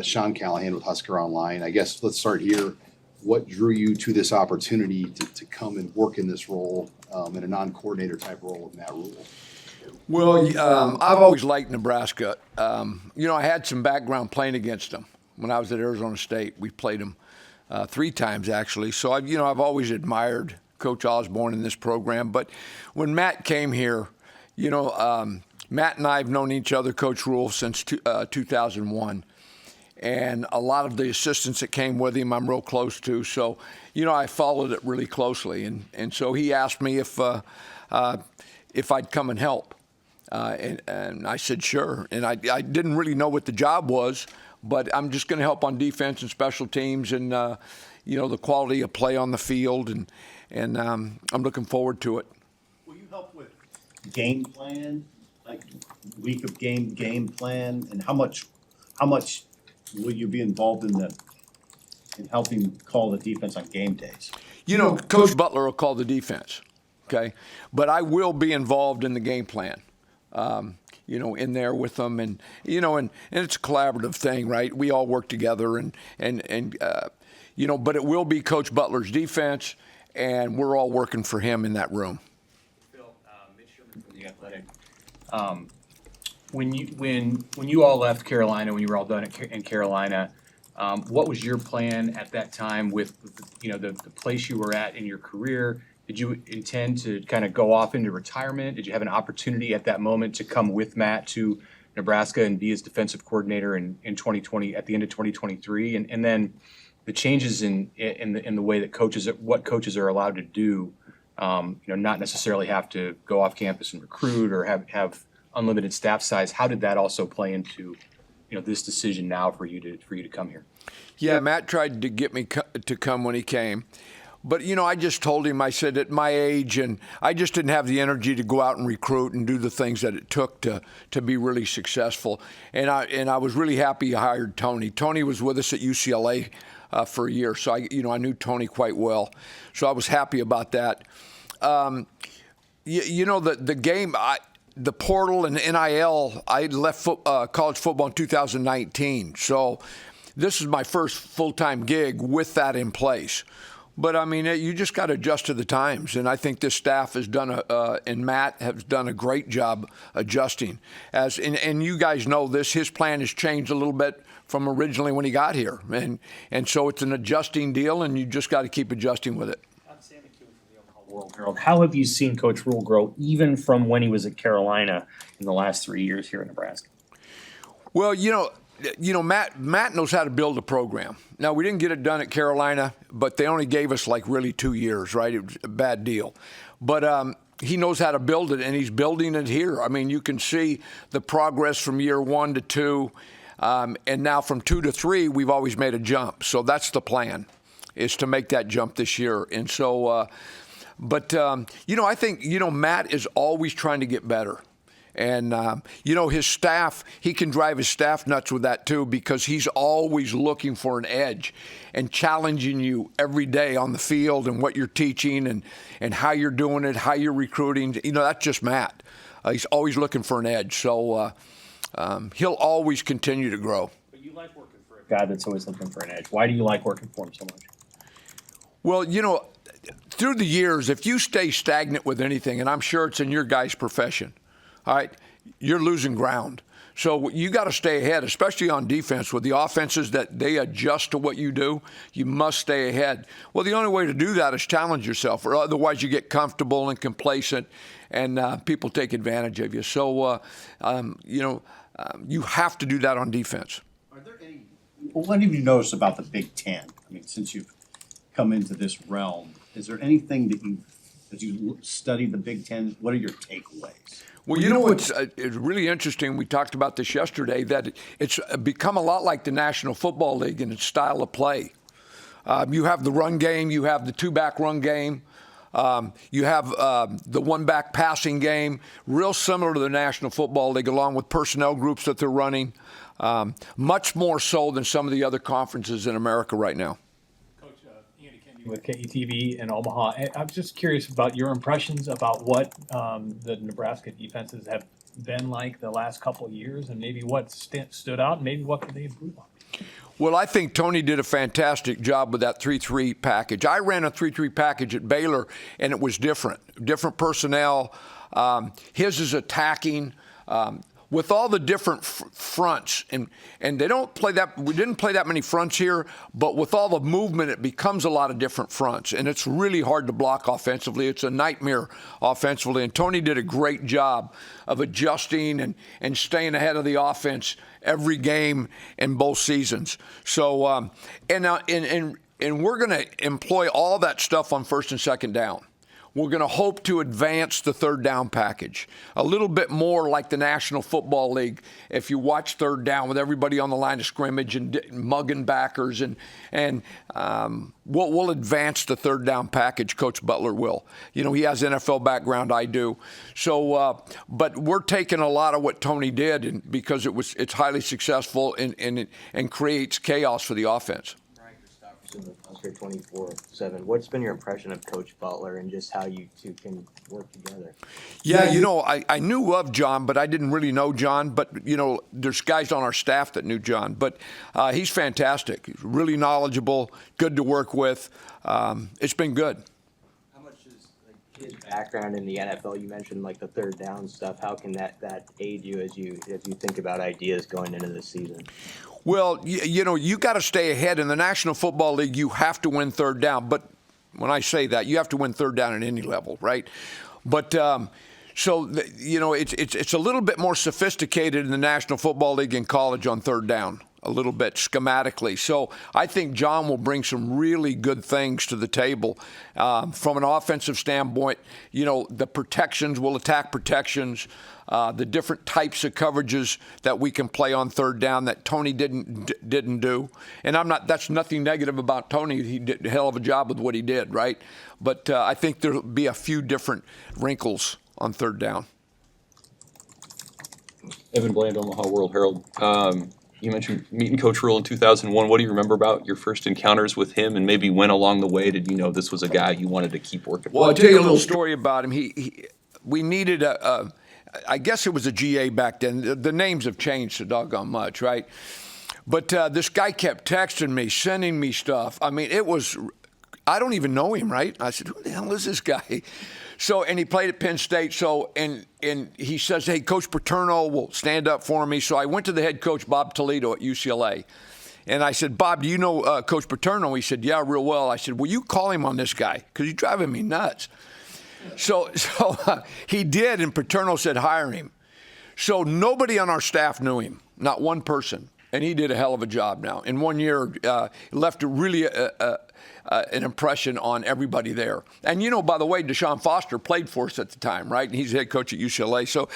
Sean Callahan with Husker Online. I guess let's start here. What drew you to this opportunity to come and work in this role, in a non-coordinator type role with Matt Rule? Well, I've always liked Nebraska. I had some background playing against them when I was at Arizona State. We played them 3 times actually. So I've always admired Coach Osborne in this program. But when Matt came here, Matt and I have known each other, Coach Rule, since 2001. And a lot of the assistants that came with him I'm real close to. So, I followed it really closely. And so he asked me if I'd come and help. And I said, sure. And I didn't really know what the job was, but I'm just going to help on defense and special teams and, the quality of play on the field. And I'm looking forward to it. Will you help with game plan, like week of game plan? And how much will you be involved in helping call the defense on game days? Coach Butler will call the defense, okay? But I will be involved in the game plan. In there with them, and it's a collaborative thing, right? We all work together, but it will be Coach Butler's defense, and we're all working for him in that room. Phil, Mitch Sherman from The Athletic. When you all left Carolina, when you were all done in Carolina, what was your plan at that time with the place you were at in your career? Did you intend to kind of go off into retirement? Did you have an opportunity at that moment to come with Matt to Nebraska and be his defensive coordinator in 2020 at the end of 2023? And then the changes in the way that what coaches are allowed to do, not necessarily have to go off campus and recruit or have unlimited staff size. How did that also play into this decision now for you to come here? Yeah, Matt tried to get me to come when he came. But, I just told him, I said, at my age, and I just didn't have the energy to go out and recruit and do the things that it took to be really successful. And I was really happy I hired Tony. Tony was with us at UCLA for a year, so I knew Tony quite well. So I was happy about that. The game, the portal and NIL, I left college football in 2019. So this is my first full-time gig with that in place. But, you just got to adjust to the times. And I think this staff has done and Matt has done a great job adjusting. And you guys know this, his plan has changed a little bit from originally when he got here. And so it's an adjusting deal, and you just got to keep adjusting with it. World Herald. How have you seen Coach Rule grow even from when he was at Carolina in the last 3 years here in Nebraska? Well, Matt knows how to build a program. Now, we didn't get it done at Carolina, but they only gave us really 2 years, right? It was a bad deal. But he knows how to build it, and he's building it here. You can see the progress from year 1 to 2, and now from 2 to 3, we've always made a jump. So that's the plan, is to make that jump this year. And so, I think, Matt is always trying to get better. And, his staff, he can drive his staff nuts with that too, because he's always looking for an edge and challenging you every day on the field and what you're teaching and how you're doing it, how you're recruiting. That's just Matt. He's always looking for an edge. So he'll always continue to grow. But you like working for a guy that's always looking for an edge. Why do you like working for him so much? Well, through the years, if you stay stagnant with anything, and I'm sure it's in your guys' profession, all right, you're losing ground. So you got to stay ahead, especially on defense. With the offenses that they adjust to what you do, you must stay ahead. Well, the only way to do that is challenge yourself, or otherwise you get comfortable and complacent, and people take advantage of you. So, you have to do that on defense. Are there any? What have you noticed about the Big Ten? Since you've come into this realm, is there anything as you study the Big Ten, what are your takeaways? Well, what's it's really interesting, we talked about this yesterday, that it's become a lot like the National Football League in its style of play. You have the run game, you have the 2-back run game, you have the 1-back passing game, real similar to the National Football League, along with personnel groups that they're running, much more so than some of the other conferences in America right now. With KETV in Omaha. I'm just curious about your impressions about what the Nebraska defenses have been like the last couple of years, and maybe what stood out, and maybe what could they improve on. Well, I think Tony did a fantastic job with that 3-3 package. I ran a 3-3 package at Baylor, and it was different personnel. His is attacking. With all the different fronts, and they don't play that. We didn't play that many fronts here, but with all the movement, it becomes a lot of different fronts, and it's really hard to block offensively. It's a nightmare offensively, and Tony did a great job of adjusting and staying ahead of the offense every game in both seasons. So, and we're going to employ all that stuff on first and second down. We're going to hope to advance the third down package a little bit more like the National Football League. If you watch third down with everybody on the line of scrimmage and mugging backers, and we'll advance the third down package. Coach Butler will. You know, he has NFL background. I do. So, but we're taking a lot of what Tony did, and because it's highly successful and creates chaos for the offense. Husker 24/7. What's been your impression of Coach Butler and just how you two can work together? Yeah, you know, I knew of John, but I didn't really know John. But, you know, there's guys on our staff that knew John. But he's fantastic. He's really knowledgeable, good to work with. It's been good. How much is his background in the NFL? You mentioned like the third down stuff. How can that aid you as you think about ideas going into the season? Well, you know, you got to stay ahead. In the National Football League, you have to win third down. But when I say that, you have to win third down at any level, right? But you know, it's a little bit more sophisticated in the National Football League and college on third down, a little bit schematically. So I think John will bring some really good things to the table from an offensive standpoint. You know, the protections, will attack protections. The different types of coverages that we can play on third down that Tony didn't do. And that's nothing negative about Tony. He did a hell of a job with what he did, right? But I think there'll be a few different wrinkles on third down. Evan Bland, Omaha World Herald. You mentioned meeting Coach Rule in 2001. What do you remember about your first encounters with him, and maybe when along the way did you know this was a guy you wanted to keep working with? Well, I'll tell you a little story about him. We needed I guess it was a GA back then. The names have changed so doggone much, right? But this guy kept texting me, sending me stuff. I mean, I don't even know him, right? I said, who the hell is this guy? So, and he played at Penn State. So, and he says, hey, Coach Paterno will stand up for me. So I went to the head coach, Bob Toledo at UCLA. And I said, Bob, do you know Coach Paterno? He said, yeah, real well. I said, will you call him on this guy? Because he's driving me nuts. So he did, and Paterno said, hire him. So nobody on our staff knew him, not one person. And he did a hell of a job now. In 1 year, left really an impression on everybody there. And, you know, by the way, Deshaun Foster played for us at the time, right? And he's head coach at UCLA. So,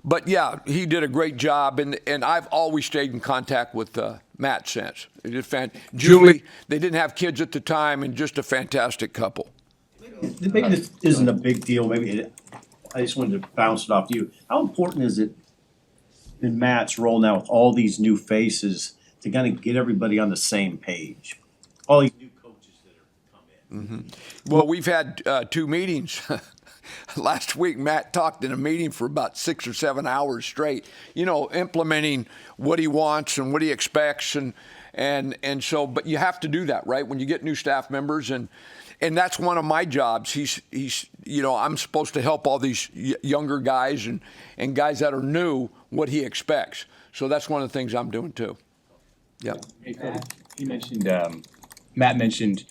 but, yeah, he did a great job. And I've always stayed in contact with Matt since. Julie, they didn't have kids at the time, and just a fantastic couple. Maybe this isn't a big deal. I just wanted to bounce it off you. How important is it in Matt's role now with all these new faces to kind of get everybody on the same page? All these new coaches that are come in. Mm-hmm. Well, we've had 2 meetings. Last week, Matt talked in a meeting for about 6 or 7 hours straight, you know, implementing what he wants and what he expects. And so, but you have to do that, right? When you get new staff members, and that's one of my jobs. He's you know, I'm supposed to help all these younger guys and guys that are new what he expects. So that's one of the things I'm doing too. Yeah. Hey, you mentioned Matt mentioned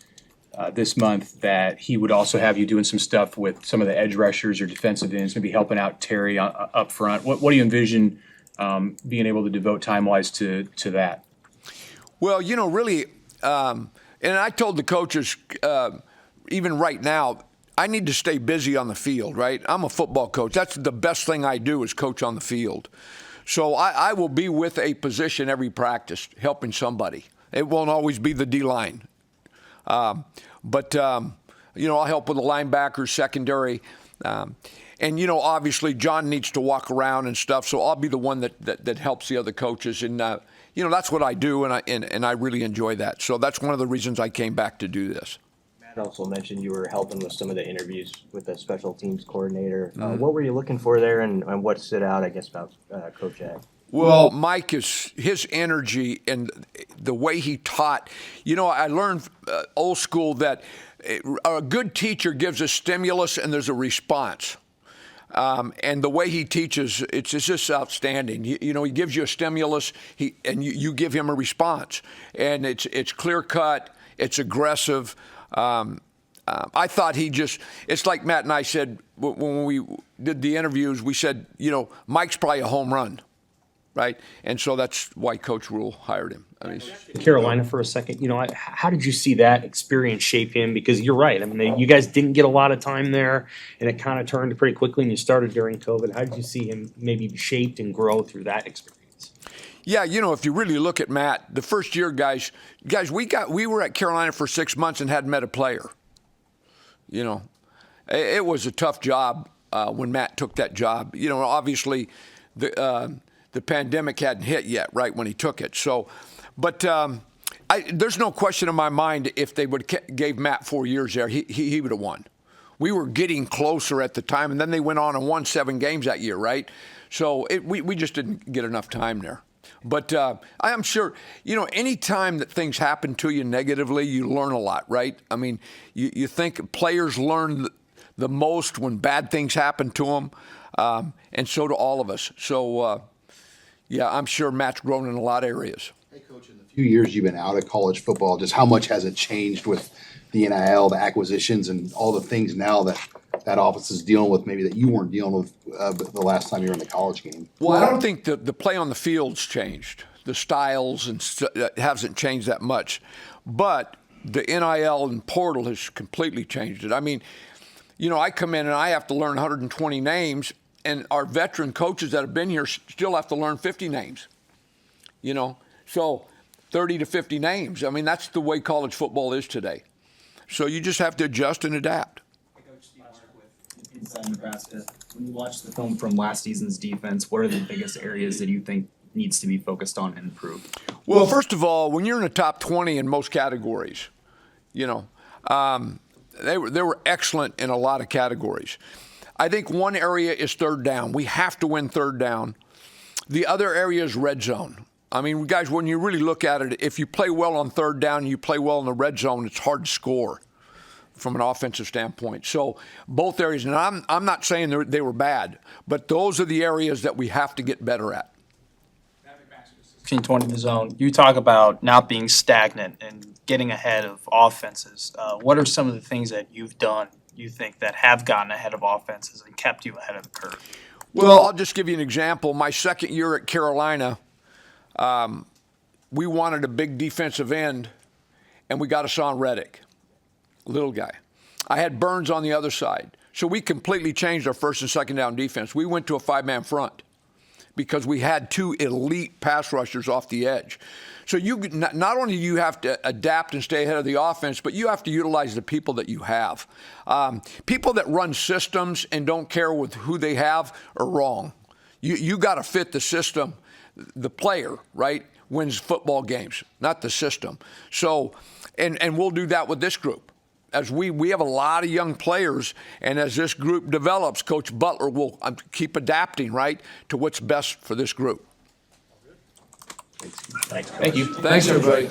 this month that he would also have you doing some stuff with some of the edge rushers or defensive ends, maybe helping out Terry up front. What do you envision being able to devote time-wise to that? Well, you know, really, and I told the coaches, even right now, I need to stay busy on the field, right? I'm a football coach. That's the best thing I do is coach on the field. So I will be with a position every practice, helping somebody. It won't always be the D-line. But you know, I'll help with the linebackers, secondary. And, you know, obviously John needs to walk around and stuff, so I'll be the one that helps the other coaches. And, you know, that's what I do, and I really enjoy that. So that's one of the reasons I came back to do this. Matt also mentioned you were helping with some of the interviews with the special teams coordinator. What were you looking for there, and what stood out, I guess, about Coach Ag? Well, Mike is his energy and the way he taught. You know, I learned old school that a good teacher gives a stimulus and there's a response. And the way he teaches, it's just outstanding. You know, he gives you a stimulus, and you give him a response, and it's clear cut, it's aggressive. I thought it's like Matt and I said when we did the interviews, we said, you know, Mike's probably a home run, right? And so that's why Coach Rule hired him. I mean, Carolina for a second, you know, how did you see that experience shape him? Because you're right. I mean, you guys didn't get a lot of time there, and it kind of turned pretty quickly, and you started during COVID. How did you see him maybe shaped and grow through that experience? yeah, you know, if you really look at Matt, the first year, guys, we were at Carolina for 6 months and hadn't met a player. You know, it was a tough job when Matt took that job. You know, obviously the pandemic hadn't hit yet, right, when he took it. So, but there's no question in my mind if they would gave Matt 4 years there, he would have won. We were getting closer at the time, and then they went on and won 7 games that year, right? So we just didn't get enough time there. But I am sure, you know, any time that things happen to you negatively, you learn a lot, right? I mean, you think players learn the most when bad things happen to them, and so do all of us. So, yeah, I'm sure Matt's grown in a lot of areas. Hey, Coach, in the few years you've been out of college football, just how much has it changed with the NIL, the acquisitions, and all the things now that office is dealing with, maybe that you weren't dealing with the last time you were in the college game? Well, I don't think the play on the field's changed. The styles hasn't changed that much. But the NIL and portal has completely changed it. I mean, you know, I come in and I have to learn 120 names, and our veteran coaches that have been here still have to learn 50 names. You know, so 30 to 50 names. I mean, that's the way college football is today. So you just have to adjust and adapt. Inside Nebraska, when you watch the film from last season's defense, what are the biggest areas that you think needs to be focused on and improved? Well, first of all, when you're in the top 20 in most categories, you know, they were excellent in a lot of categories. I think one area is third down. We have to win third down. The other area is red zone. I mean, guys, when you really look at it, if you play well on third down and you play well in the red zone, it's hard to score from an offensive standpoint. So both areas, and I'm not saying they were bad, but those are the areas that we have to get better at. 15-20 in the zone. You talk about not being stagnant and getting ahead of offenses. What are some of the things that you've done, you think, that have gotten ahead of offenses and kept you ahead of the curve? Well, I'll just give you an example. My second year at Carolina, we wanted a big defensive end, and we got Hassan Reddick. Little guy. I had Burns on the other side. So we completely changed our first and second down defense. We went to a 5-man front because we had 2 elite pass rushers off the edge. So you not only do you have to adapt and stay ahead of the offense, but you have to utilize the people that you have. People that run systems and don't care with who they have are wrong. You got to fit the system. The player, right, wins football games, not the system. So, and we'll do that with this group. As we have a lot of young players, and as this group develops, Coach Butler will keep adapting, right, to what's best for this group. Thanks. Thank you. Thanks, everybody.